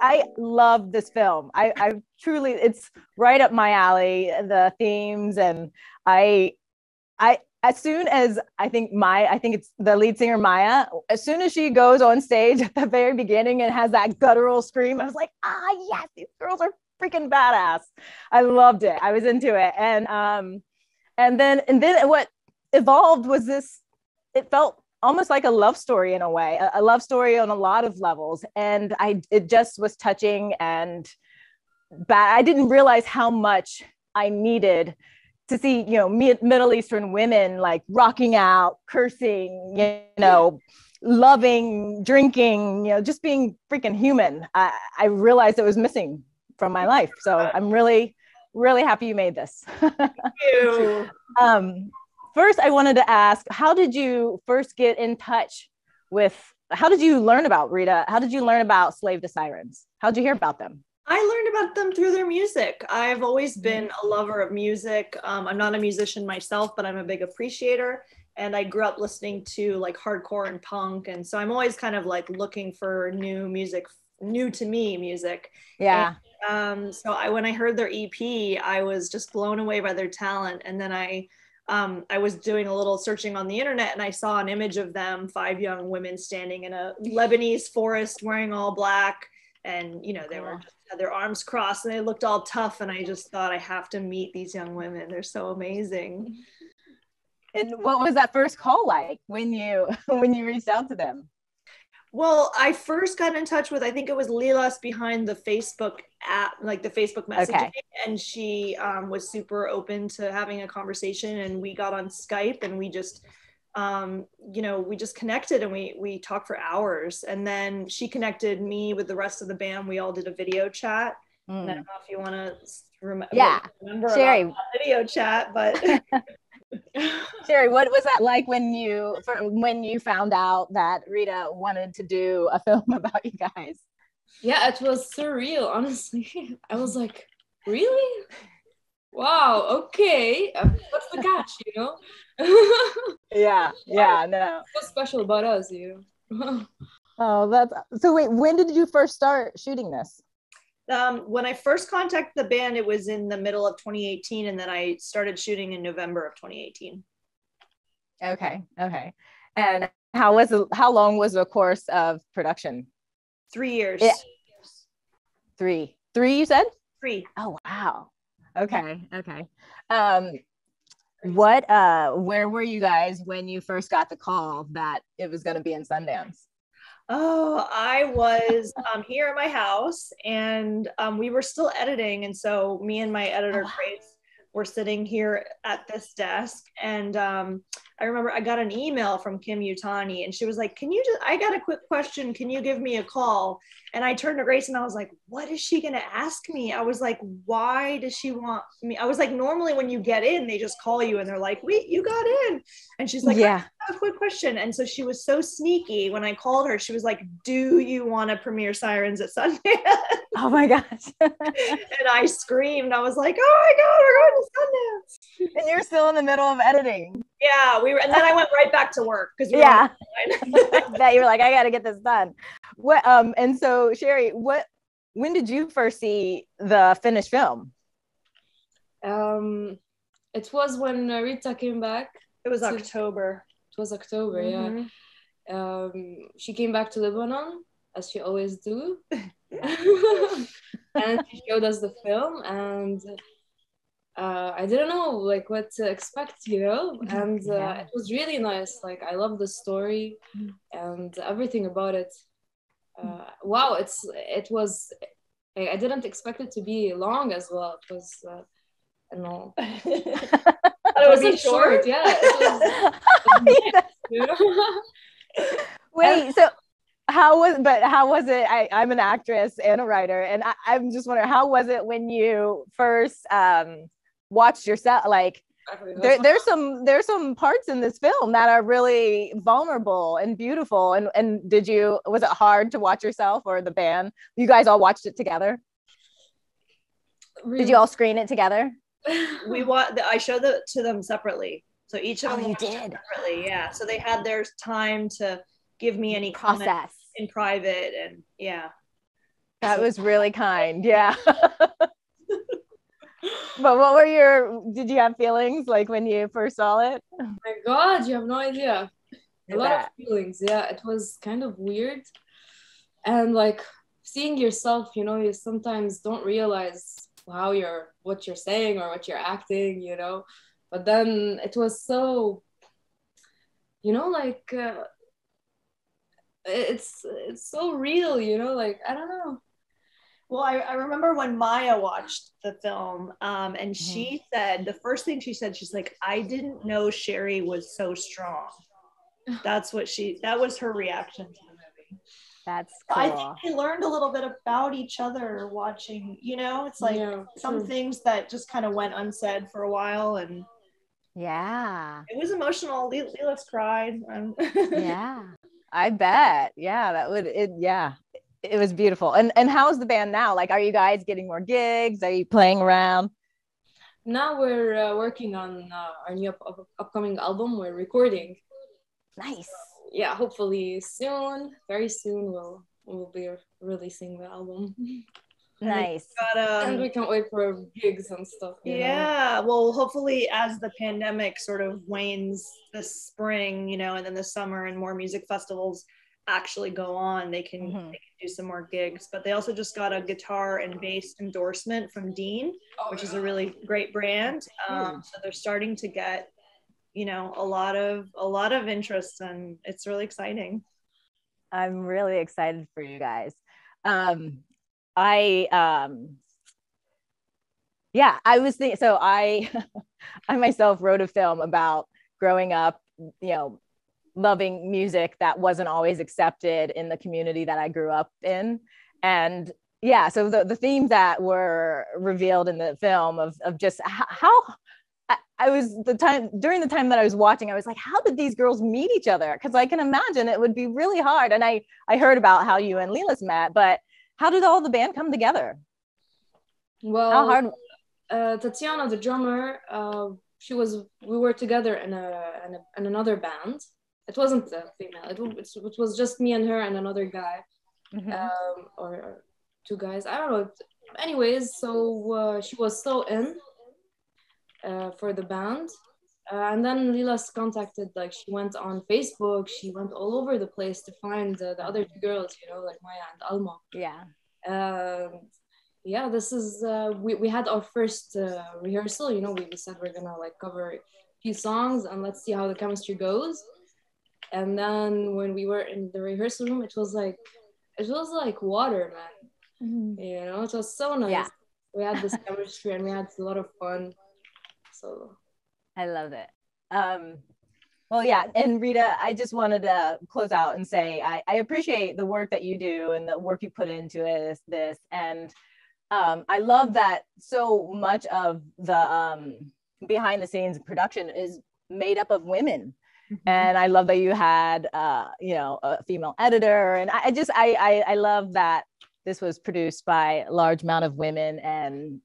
I love this film. I truly, it's right up my alley, the themes. And I, as soon as I think it's the lead singer, Maya, as soon as she goes on stage at the very beginning and has that guttural scream, I was like, yes, these girls are freaking badass. I loved it. I was into it. And then what evolved was this, it felt almost like a love story in a way, a love story on a lot of levels. And it just was touching and bad. I didn't realize how much I needed to see, Middle Eastern women like rocking out, cursing, loving, drinking, just being freaking human. I realized it was missing from my life. So I'm really, really happy you made this. Thank you. First, I wanted to ask, how did you first get in touch how did you learn about Rita? How did you learn about Slave to Sirens? How did you hear about them? I learned about them through their music. I've always been a lover of music. I'm not a musician myself, but I'm a big appreciator. And I grew up listening to like hardcore and punk. And so I'm always kind of like looking for new music, new to me music. Yeah. And, when I heard their EP, I was just blown away by their talent. And then I was doing a little searching on the internet and I saw an image of them, 5 young women standing in a Lebanese forest wearing all black. And, they were just had their arms crossed and they looked all tough. And I just thought, I have to meet these young women. They're so amazing. And what was that first call like when you reached out to them? Well, I first got in touch with, I think it was Lilas behind the Facebook app, like the Facebook messaging. Okay. And she was super open to having a conversation and we got on Skype and we just, we just connected and we talked for hours. And then she connected me with the rest of the band. We all did a video chat. And I don't know if you want to remember Shery. about that video chat, but... Shery, what was that like when you found out that Rita wanted to do a film about you guys? Yeah, it was surreal, honestly. I was like, really? Wow, okay. What's the catch, Yeah, no. What's special about us, Oh, so wait, when did you first start shooting this? When I first contacted the band, it was in the middle of 2018, and then I started shooting in November of 2018. Okay. And how long was the course of production? 3 years. Yeah. Three, you said? 3. Oh, wow. Okay. Where were you guys when you first got the call that it was going to be in Sundance? Oh, I was here at my house and we were still editing. And so me and my editor, Grace, were sitting here at this desk. And I remember I got an email from Kim Yutani and she was like, I got a quick question. Can you give me a call? And I turned to Grace and I was like, what is she going to ask me? I was like, why does she want me? I was like, normally when you get in, they just call you and they're like, wait, you got in. And she's like, yeah, I have a quick question. And so she was so sneaky. When I called her, she was like, do you want to premiere Sirens at Sundance? Oh my gosh. And I screamed. I was like, oh my God, we're going to Sundance. And you're still in the middle of editing. Yeah, we were, and then I went right back to work because that you were like, I got to get this done. What and so Shery, when did you first see the finished film? It was when Rita came back. It was October. It was October, yeah. She came back to Lebanon as she always do, and she showed us the film and. I didn't know like what to expect, and it was really nice. Like I love the story and everything about it. Wow, it was. I didn't expect it to be long as well. It was, no. It wasn't short. Yeah. It was Wait, so how was it? I'm an actress and a writer, and I'm just wondering, how was it when you first watched yourself? Like there's some parts in this film that are really vulnerable and beautiful, and was it hard to watch yourself or the band? You guys all watched it together? Really? Did you all screen it together? I showed it to them separately, so each of them you did separately. Yeah, so they had their time to give me any process in private, and yeah. That was really kind. Yeah. But what were did you have feelings like when you first saw it? Oh my God, you have no idea. A lot of That. feelings. Yeah, it was kind of weird. And like seeing yourself, you sometimes don't realize what you're saying or what you're acting, But then it was so, like it's so real, like I don't know. Well, I remember when Maya watched the film, and she said, the first thing she said, she's like, I didn't know Shery was so strong. That was her reaction to the movie. That's cool. I think they learned a little bit about each other watching, it's like some things that just kind of went unsaid for a while, and yeah, it was emotional. Lila's cried. Yeah, I bet. Yeah, it was beautiful. And how's the band now? Like, are you guys getting more gigs? Are you playing around? Now we're working on our new upcoming album. We're recording. Nice. Yeah, hopefully soon, very soon, we'll be releasing the album. Nice. And we can't wait for gigs and stuff. Yeah, well, hopefully as the pandemic sort of wanes this spring, and then the summer and more music festivals actually go on, they can do some more gigs. But they also just got a guitar and bass endorsement from Dean, which is a really great brand. So they're starting to get a lot of interest, and it's really exciting. I'm really excited for you guys. I was thinking, so I myself wrote a film about growing up, loving music that wasn't always accepted in the community that I grew up in. And yeah, so the themes that were revealed in the film of just how during the time that I was watching, I was like, how did these girls meet each other? Because I can imagine it would be really hard. And I heard about how you and Lila's met, but how did all the band come together? Well, how hard? Tatiana, the drummer, we were together in another band. It wasn't a female. It was just me and her and another guy, or two guys. I don't know. Anyways, so she was so in for the band, and then Lila's contacted. Like, she went on Facebook. She went all over the place to find the other two girls. Like Maya and Alma. Yeah. Yeah, this is we had our first rehearsal. We said we're gonna like cover a few songs and let's see how the chemistry goes. And then when we were in the rehearsal room, it was like water, man. It was so nice. Yeah. We had this chemistry and we had a lot of fun. So I love it. Well, yeah. And Rita, I just wanted to close out and say I appreciate the work that you do and the work you put into this. And I love that so much of the behind the scenes production is made up of women. And I love that you had, a female editor. And I love that this was produced by a large amount of women and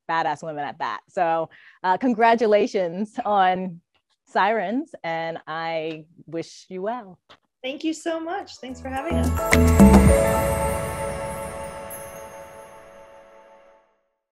badass women at that. So congratulations on Sirens, and I wish you well. Thank you so much. Thanks for having us.